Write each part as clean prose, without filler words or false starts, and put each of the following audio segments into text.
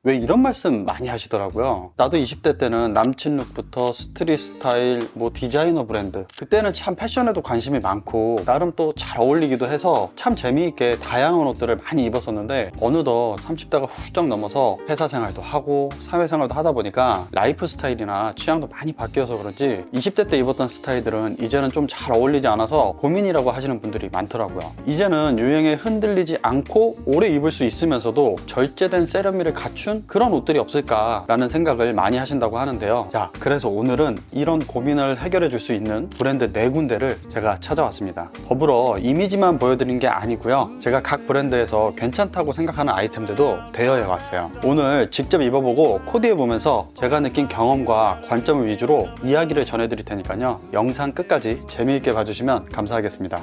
왜 이런 말씀 많이 하시더라고요. 나도 20대 때는 남친 룩부터 스트릿 스타일, 디자이너 브랜드, 그때는 참 패션에도 관심이 많고 나름 또 잘 어울리기도 해서 참 재미있게 다양한 옷들을 많이 입었었는데, 어느덧 30대가 훌쩍 넘어서 회사 생활도 하고 사회생활도 하다 보니까 라이프 스타일이나 취향도 많이 바뀌어서 그런지 20대 때 입었던 스타일들은 이제는 좀 잘 어울리지 않아서 고민이라고 하시는 분들이 많더라고요. 이제는 유행에 흔들리지 않고 오래 입을 수 있으면서도 절제된 세련미를 갖춘 그런 옷들이 없을까라는 생각을 많이 하신다고 하는데요. 자, 그래서 오늘은 이런 고민을 해결해 줄 수 있는 브랜드 4군데를 제가 찾아왔습니다. 더불어 이미지만 보여드린 게 아니고요, 제가 각 브랜드에서 괜찮다고 생각하는 아이템들도 대여해 왔어요. 오늘 직접 입어보고 코디해 보면서 제가 느낀 경험과 관점을 위주로 이야기를 전해드릴 테니까요, 영상 끝까지 재미있게 봐주시면 감사하겠습니다.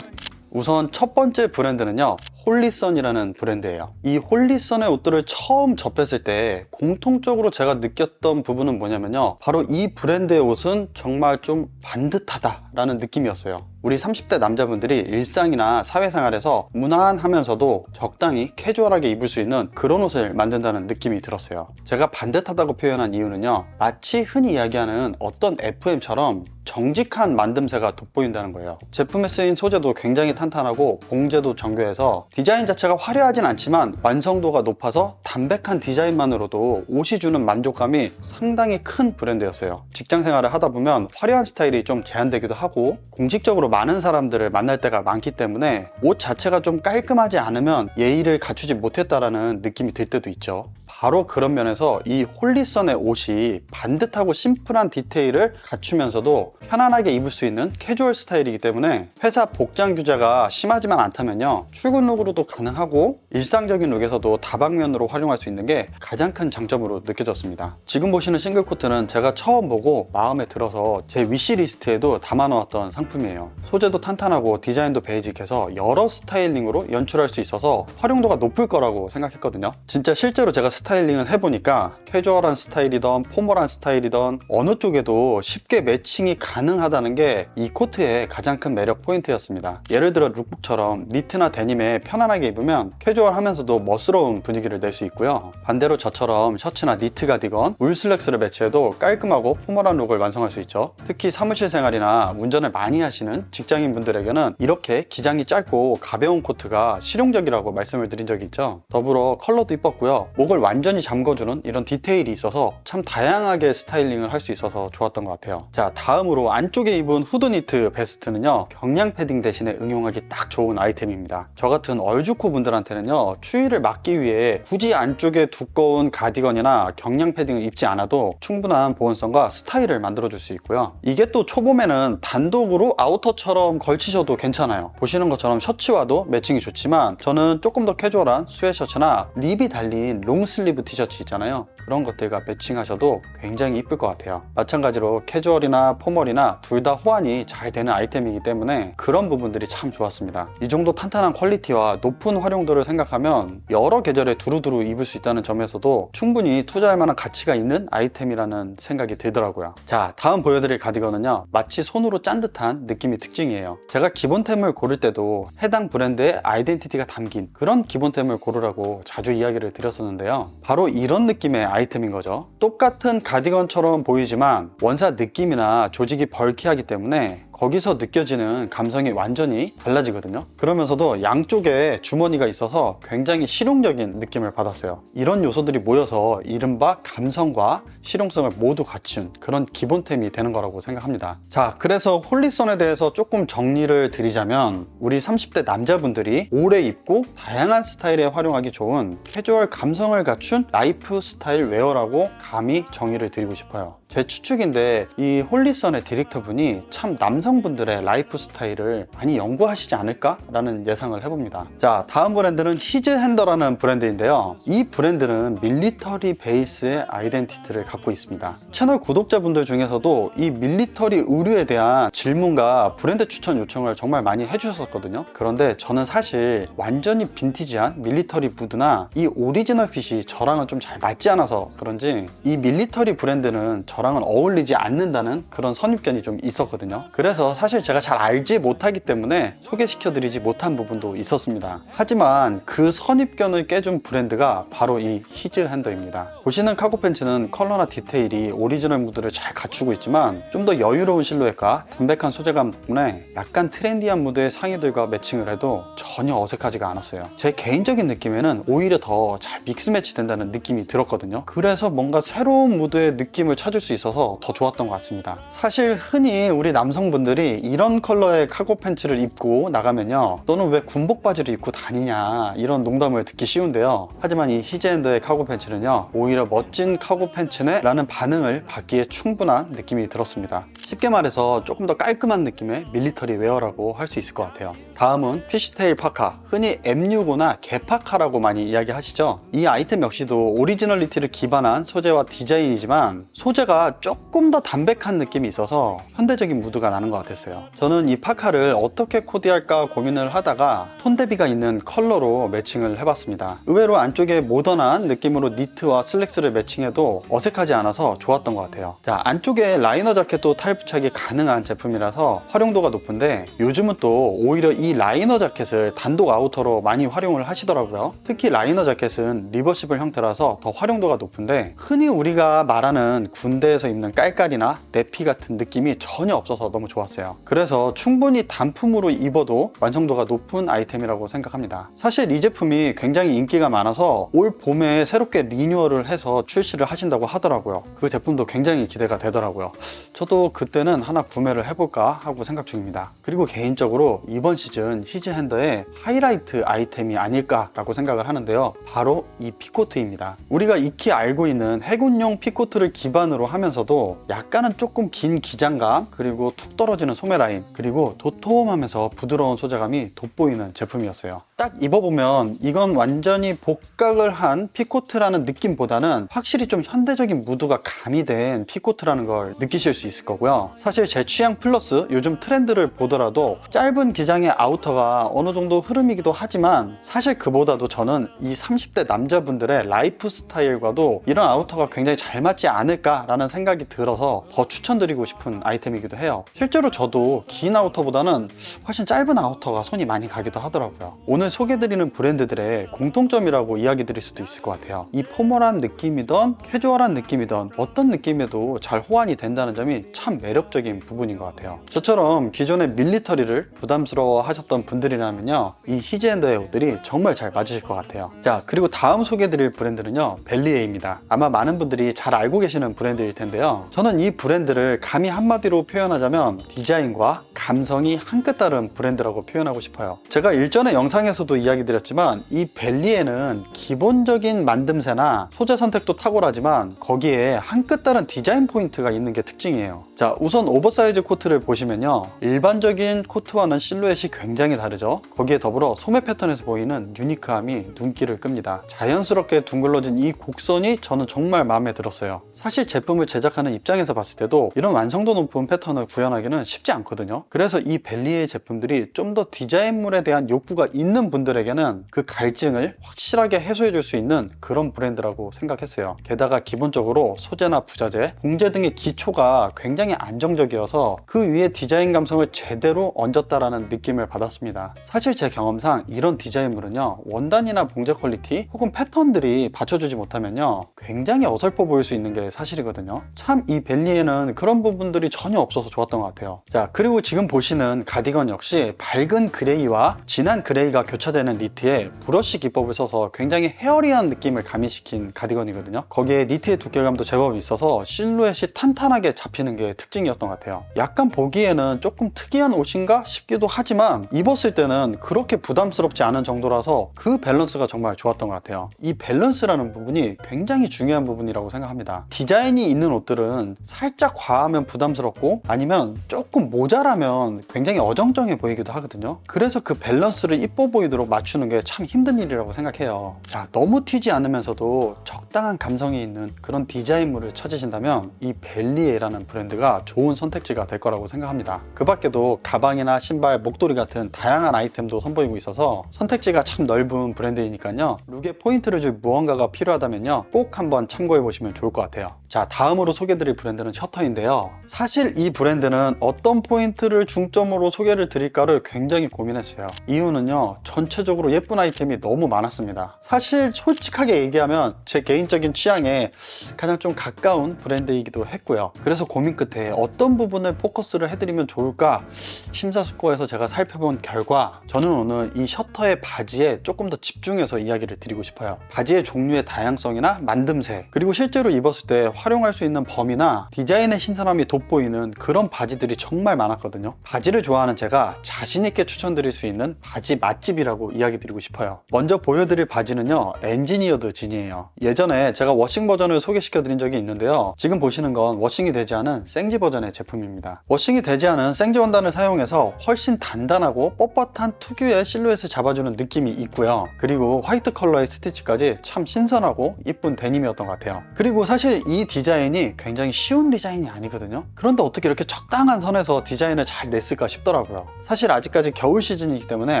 우선 첫 번째 브랜드는요, 홀리선이라는 브랜드예요. 이 홀리선의 옷들을 처음 접했을 때 공통적으로 제가 느꼈던 부분은 뭐냐면요, 바로 이 브랜드의 옷은 정말 좀 반듯하다라는 느낌이었어요. 우리 30대 남자분들이 일상이나 사회생활에서 무난하면서도 적당히 캐주얼하게 입을 수 있는 그런 옷을 만든다는 느낌이 들었어요. 제가 반듯하다고 표현한 이유는요, 마치 흔히 이야기하는 어떤 FM처럼 정직한 만듦새가 돋보인다는 거예요. 제품에 쓰인 소재도 굉장히 탄탄하고 봉제도 정교해서 디자인 자체가 화려하진 않지만 완성도가 높아서 담백한 디자인만으로도 옷이 주는 만족감이 상당히 큰 브랜드였어요. 직장 생활을 하다 보면 화려한 스타일이 좀 제한되기도 하고 공식적으로 많은 사람들을 만날 때가 많기 때문에 옷 자체가 좀 깔끔하지 않으면 예의를 갖추지 못했다라는 느낌이 들 때도 있죠. 바로 그런 면에서 이 홀리선의 옷이 반듯하고 심플한 디테일을 갖추면서도 편안하게 입을 수 있는 캐주얼 스타일이기 때문에 회사 복장 규제가 심하지만 않다면요, 출근 룩으로도 가능하고 일상적인 룩에서도 다방면으로 활용할 수 있는 게 가장 큰 장점으로 느껴졌습니다. 지금 보시는 싱글 코트는 제가 처음 보고 마음에 들어서 제 위시리스트에도 담아놓았던 상품이에요. 소재도 탄탄하고 디자인도 베이직해서 여러 스타일링으로 연출할 수 있어서 활용도가 높을 거라고 생각했거든요. 진짜 실제로 제가 스타일링을 해보니까 캐주얼한 스타일이던 포멀한 스타일이던 어느 쪽에도 쉽게 매칭이 가능하다는 게 이 코트의 가장 큰 매력 포인트였습니다. 예를 들어 룩북처럼 니트나 데님에 편안하게 입으면 캐주얼하면서도 멋스러운 분위기를 낼 수 있고요, 반대로 저처럼 셔츠나 니트 가디건, 울 슬랙스를 매치해도 깔끔하고 포멀한 룩을 완성할 수 있죠. 특히 사무실 생활이나 운전을 많이 하시는 직장인 분들에게는 이렇게 기장이 짧고 가벼운 코트가 실용적이라고 말씀을 드린 적이 있죠. 더불어 컬러도 이뻤고요, 목을 완전히 잠궈주는 이런 디테일이 있어서 참 다양하게 스타일링을 할 수 있어서 좋았던 것 같아요. 자, 다음으로 안쪽에 입은 후드 니트 베스트는요, 경량 패딩 대신에 응용하기 딱 좋은 아이템입니다. 저 같은 얼죽코 분들한테는요, 추위를 막기 위해 굳이 안쪽에 두꺼운 가디건이나 경량 패딩을 입지 않아도 충분한 보온성과 스타일을 만들어줄 수 있고요, 이게 또 초봄에는 단독으로 아우터처럼 걸치셔도 괜찮아요. 보시는 것처럼 셔츠와도 매칭이 좋지만 저는 조금 더 캐주얼한 스웨셔츠나 립이 달린 롱슬리브 티셔츠 있잖아요, 그런 것들과 매칭하셔도 굉장히 이쁠 것 같아요. 마찬가지로 캐주얼이나 포멀이나 둘 다 호환이 잘 되는 아이템이기 때문에 그런 부분들이 참 좋았습니다. 이 정도 탄탄한 퀄리티와 높은 활용도를 생각하면 여러 계절에 두루두루 입을 수 있다는 점에서도 충분히 투자할 만한 가치가 있는 아이템이라는 생각이 들더라고요. 자, 다음 보여드릴 가디건은요, 마치 손으로 짠 듯한 느낌이 특징이에요. 제가 기본템을 고를 때도 해당 브랜드의 아이덴티티가 담긴 그런 기본템을 고르라고 자주 이야기를 드렸었는데요, 바로 이런 느낌의 아이템인 거죠. 똑같은 가디건처럼 보이지만 원사 느낌이나 조직이 벌키하기 때문에 거기서 느껴지는 감성이 완전히 달라지거든요. 그러면서도 양쪽에 주머니가 있어서 굉장히 실용적인 느낌을 받았어요. 이런 요소들이 모여서 이른바 감성과 실용성을 모두 갖춘 그런 기본템이 되는 거라고 생각합니다. 자, 그래서 홀리선에 대해서 조금 정리를 드리자면, 우리 30대 남자분들이 오래 입고 다양한 스타일에 활용하기 좋은 캐주얼 감성을 갖춘 라이프 스타일 웨어라고 감히 정의를 드리고 싶어요. 제 추측인데 이 홀리선의 디렉터분이 참 남성분들의 라이프 스타일을 많이 연구하시지 않을까? 라는 예상을 해봅니다. 자, 다음 브랜드는 히즈핸더라는 브랜드인데요, 이 브랜드는 밀리터리 베이스의 아이덴티티를 갖고 있습니다. 채널 구독자분들 중에서도 이 밀리터리 의류에 대한 질문과 브랜드 추천 요청을 정말 많이 해주셨거든요. 그런데 저는 사실 완전히 빈티지한 밀리터리 무드나 이 오리지널 핏이 저랑은 좀 잘 맞지 않아서 그런지 이 밀리터리 브랜드는 저 저랑은 어울리지 않는다는 그런 선입견이 좀 있었거든요. 그래서 사실 제가 잘 알지 못하기 때문에 소개시켜드리지 못한 부분도 있었습니다. 하지만 그 선입견을 깨준 브랜드가 바로 이 히즈핸더입니다. 보시는 카고 팬츠는 컬러나 디테일이 오리지널 무드를 잘 갖추고 있지만 좀 더 여유로운 실루엣과 담백한 소재감 덕분에 약간 트렌디한 무드의 상의들과 매칭을 해도 전혀 어색하지가 않았어요. 제 개인적인 느낌에는 오히려 더 잘 믹스 매치 된다는 느낌이 들었거든요. 그래서 뭔가 새로운 무드의 느낌을 찾을 수 있어서 더 좋았던 것 같습니다. 사실 흔히 우리 남성분들이 이런 컬러의 카고 팬츠를 입고 나가면요, 너는 왜 군복 바지를 입고 다니냐 이런 농담을 듣기 쉬운데요. 하지만 이 히즈핸더의 카고 팬츠는요, 오히려 멋진 카고 팬츠네 라는 반응을 받기에 충분한 느낌이 들었습니다. 쉽게 말해서 조금 더 깔끔한 느낌의 밀리터리 웨어라고 할 수 있을 것 같아요. 다음은 피쉬테일 파카, 흔히 M65나 개파카라고 많이 이야기하시죠. 이 아이템 역시도 오리지널리티를 기반한 소재와 디자인이지만 소재가 조금 더 담백한 느낌이 있어서 현대적인 무드가 나는 것 같았어요. 저는 이 파카를 어떻게 코디할까 고민을 하다가 톤 대비가 있는 컬러로 매칭을 해봤습니다. 의외로 안쪽에 모던한 느낌으로 니트와 슬랙스를 매칭해도 어색하지 않아서 좋았던 것 같아요. 자, 안쪽에 라이너 자켓도 타입 부착이 가능한 제품이라서 활용도가 높은데, 요즘은 또 오히려 이 라이너 자켓을 단독 아우터로 많이 활용을 하시더라고요. 특히 라이너 자켓은 리버시블 형태라서 더 활용도가 높은데, 흔히 우리가 말하는 군대에서 입는 깔깔이나 네피 같은 느낌이 전혀 없어서 너무 좋았어요. 그래서 충분히 단품으로 입어도 완성도가 높은 아이템이라고 생각합니다. 사실 이 제품이 굉장히 인기가 많아서 올 봄에 새롭게 리뉴얼을 해서 출시를 하신다고 하더라고요. 그 제품도 굉장히 기대가 되더라고요. 저도 그때는 하나 구매를 해볼까 하고 생각 중입니다. 그리고 개인적으로 이번 시즌 히즈핸더의 하이라이트 아이템이 아닐까라고 생각을 하는데요, 바로 이 피코트입니다. 우리가 익히 알고 있는 해군용 피코트를 기반으로 하면서도 약간은 조금 긴 기장감, 그리고 툭 떨어지는 소매 라인, 그리고 도톰하면서 부드러운 소재감이 돋보이는 제품이었어요. 딱 입어보면 이건 완전히 복각을 한 피코트라는 느낌보다는 확실히 좀 현대적인 무드가 가미된 피코트라는 걸 느끼실 수 있을 거고요. 사실 제 취향 플러스 요즘 트렌드를 보더라도 짧은 기장의 아우터가 어느 정도 흐름이기도 하지만, 사실 그보다도 저는 이 30대 남자분들의 라이프 스타일과도 이런 아우터가 굉장히 잘 맞지 않을까라는 생각이 들어서 더 추천드리고 싶은 아이템이기도 해요. 실제로 저도 긴 아우터보다는 훨씬 짧은 아우터가 손이 많이 가기도 하더라고요. 오늘 소개드리는 브랜드들의 공통점이라고 이야기 드릴 수도 있을 것 같아요. 이 포멀한 느낌이던 캐주얼한 느낌이던 어떤 느낌에도 잘 호환이 된다는 점이 참 매력적인 부분인 것 같아요. 저처럼 기존의 밀리터리를 부담스러워 하셨던 분들이라면요, 이 히즈핸더의 옷들이 정말 잘 맞으실 것 같아요. 자, 그리고 다음 소개드릴 브랜드는요, 벨리에입니다. 아마 많은 분들이 잘 알고 계시는 브랜드일 텐데요, 저는 이 브랜드를 감히 한마디로 표현하자면 디자인과 감성이 한 끗 다른 브랜드라고 표현하고 싶어요. 제가 일전에 영상에서도 이야기 드렸지만 이 벨리에는 기본적인 만듦새나 소재 선택도 탁월하지만 거기에 한 끗 다른 디자인 포인트가 있는 게 특징이에요. 자, 우선 오버사이즈 코트를 보시면요, 일반적인 코트와는 실루엣이 굉장히 다르죠. 거기에 더불어 소매 패턴에서 보이는 유니크함이 눈길을 끕니다. 자연스럽게 둥글러진 이 곡선이 저는 정말 마음에 들었어요. 사실 제품을 제작하는 입장에서 봤을 때도 이런 완성도 높은 패턴을 구현하기는 쉽지 않거든요. 그래서 이 벨리에 제품들이 좀 더 디자인물에 대한 욕구가 있는 분들에게는 그 갈증을 확실하게 해소해 줄 수 있는 그런 브랜드라고 생각했어요. 게다가 기본적으로 소재나 부자재, 봉제 등의 기초가 굉장히 안정적이어서 그 위에 디자인 감성을 제대로 얹었다라는 느낌을 받았습니다. 사실 제 경험상 이런 디자인물은요, 원단이나 봉제 퀄리티 혹은 패턴들이 받쳐주지 못하면요, 굉장히 어설퍼 보일 수 있는 게 사실이거든요. 참 이 벨리에는 그런 부분들이 전혀 없어서 좋았던 것 같아요. 자, 그리고 지금 보시는 가디건 역시 밝은 그레이와 진한 그레이가 교차되는 니트에 브러쉬 기법을 써서 굉장히 헤어리한 느낌을 가미시킨 가디건이거든요. 거기에 니트의 두께감도 제법 있어서 실루엣이 탄탄하게 잡히는 게 특징이었던 것 같아요. 약간 보기에는 조금 특이한 옷인가 싶기도 하지만 입었을 때는 그렇게 부담스럽지 않은 정도라서 그 밸런스가 정말 좋았던 것 같아요. 이 밸런스라는 부분이 굉장히 중요한 부분이라고 생각합니다. 디자인이 있는 옷들은 살짝 과하면 부담스럽고 아니면 조금 모자라면 굉장히 어정쩡해 보이기도 하거든요. 그래서 그 밸런스를 이뻐 보이도록 맞추는 게 참 힘든 일이라고 생각해요. 자, 너무 튀지 않으면서도 적당한 감성이 있는 그런 디자인물을 찾으신다면 이 벨리에라는 브랜드가 좋은 선택지가 될 거라고 생각합니다. 그 밖에도 가방이나 신발, 목도리 같은 다양한 아이템도 선보이고 있어서 선택지가 참 넓은 브랜드이니까요, 룩에 포인트를 줄 무언가가 필요하다면요, 꼭 한번 참고해 보시면 좋을 것 같아요. 자, 다음으로 소개드릴 브랜드는 셔터인데요. 사실 이 브랜드는 어떤 포인트를 중점으로 소개를 드릴까를 굉장히 고민했어요. 이유는요, 전체적으로 예쁜 아이템이 너무 많았습니다. 사실 솔직하게 얘기하면 제 개인적인 취향에 가장 좀 가까운 브랜드이기도 했고요. 그래서 고민 끝에 어떤 부분을 포커스를 해드리면 좋을까 심사숙고해서 제가 살펴본 결과, 저는 오늘 이 셔터의 바지에 조금 더 집중해서 이야기를 드리고 싶어요. 바지의 종류의 다양성이나 만듦새, 그리고 실제로 입었을 때 활용할 수 있는 범위나 디자인의 신선함이 돋보이는 그런 바지들이 정말 많았거든요. 바지를 좋아하는 제가 자신있게 추천드릴 수 있는 바지 맛집이라고 이야기 드리고 싶어요. 먼저 보여드릴 바지는요, 엔지니어드 진이에요. 예전에 제가 워싱 버전을 소개시켜 드린 적이 있는데요, 지금 보시는 건 워싱이 되지 않은 생지 버전의 제품입니다. 워싱이 되지 않은 생지 원단을 사용해서 훨씬 단단하고 뻣뻣한 특유의 실루엣을 잡아주는 느낌이 있고요. 그리고 화이트 컬러의 스티치까지 참 신선하고 이쁜 데님이었던 것 같아요. 그리고 사실 이 디자인이 굉장히 쉬운 디자인이 아니거든요. 그런데 어떻게 이렇게 적당한 선에서 디자인을 잘 냈을까 싶더라고요. 사실 아직까지 겨울 시즌이기 때문에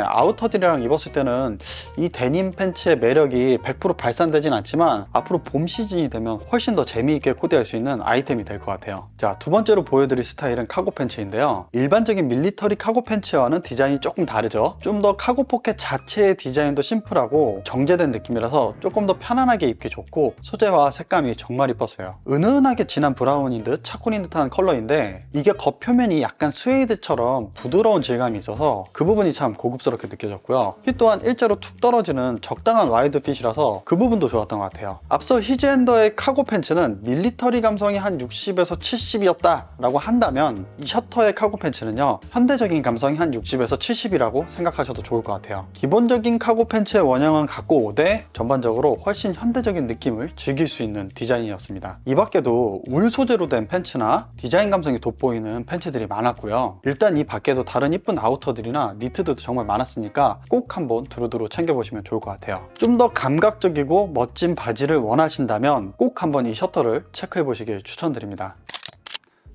아우터들이랑 입었을 때는 이 데님 팬츠의 매력이 100% 발산되진 않지만 앞으로 봄 시즌이 되면 훨씬 더 재미있게 코디할 수 있는 아이템이 될 것 같아요. 자, 두 번째로 보여드릴 스타일은 카고 팬츠인데요. 일반적인 밀리터리 카고 팬츠와는 디자인이 조금 다르죠. 좀 더 카고 포켓 자체의 디자인도 심플하고 정제된 느낌이라서 조금 더 편안하게 입기 좋고, 소재와 색감이 정말 이뻤어요. 은은하게 진한 브라운인 듯 차콜인 듯한 컬러인데, 이게 겉표면이 약간 스웨이드처럼 부드러운 질감이 있어서 그 부분이 참 고급스럽게 느껴졌고요. 핏 또한 일자로 툭 떨어지는 적당한 와이드 핏이라서 그 부분도 좋았던 것 같아요. 앞서 히즈앤더의 카고 팬츠는 밀리터리 감성이 한 60에서 70이었다 라고 한다면, 이 셔터의 카고 팬츠는요, 현대적인 감성이 한 60에서 70이라고 생각하셔도 좋을 것 같아요. 기본적인 카고 팬츠의 원형은 갖고 오되 전반적으로 훨씬 현대적인 느낌을 즐길 수 있는 디자인이었습니다. 이 밖에도 울 소재로 된 팬츠나 디자인 감성이 돋보이는 팬츠들이 많았고요. 일단 이 밖에도 다른 이쁜 아우터들이나 니트들도 정말 많았으니까 꼭 한번 두루두루 챙겨보시면 좋을 것 같아요. 좀 더 감각적이고 멋진 바지를 원하신다면 꼭 한번 이 셔터를 체크해 보시길 추천드립니다.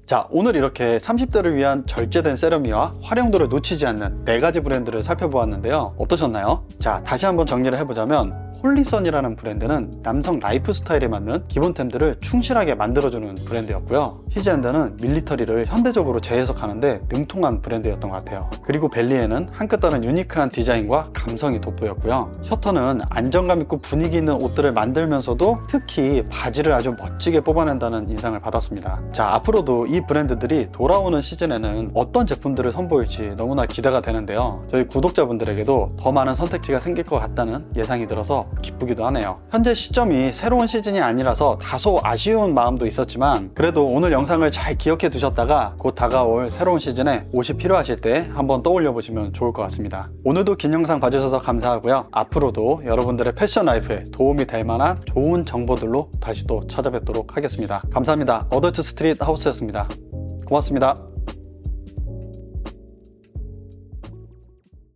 자, 오늘 이렇게 30대를 위한 절제된 세련미와 활용도를 놓치지 않는 4가지 브랜드를 살펴보았는데요. 어떠셨나요? 자, 다시 한번 정리를 해보자면, 홀리선이라는 브랜드는 남성 라이프 스타일에 맞는 기본템들을 충실하게 만들어주는 브랜드였고요. 히즈앤더는 밀리터리를 현대적으로 재해석하는데 능통한 브랜드였던 것 같아요. 그리고 벨리에는 한 끗 다른 유니크한 디자인과 감성이 돋보였고요. 셔터는 안정감 있고 분위기 있는 옷들을 만들면서도 특히 바지를 아주 멋지게 뽑아낸다는 인상을 받았습니다. 자, 앞으로도 이 브랜드들이 돌아오는 시즌에는 어떤 제품들을 선보일지 너무나 기대가 되는데요. 저희 구독자분들에게도 더 많은 선택지가 생길 것 같다는 예상이 들어서 기쁘기도 하네요. 현재 시점이 새로운 시즌이 아니라서 다소 아쉬운 마음도 있었지만, 그래도 오늘 영상을 잘 기억해 두셨다가 곧 다가올 새로운 시즌에 옷이 필요하실 때 한번 떠올려 보시면 좋을 것 같습니다. 오늘도 긴 영상 봐주셔서 감사하고요. 앞으로도 여러분들의 패션 라이프에 도움이 될 만한 좋은 정보들로 다시 또 찾아뵙도록 하겠습니다. 감사합니다. 어덜트 스트릿 하우스였습니다. 고맙습니다.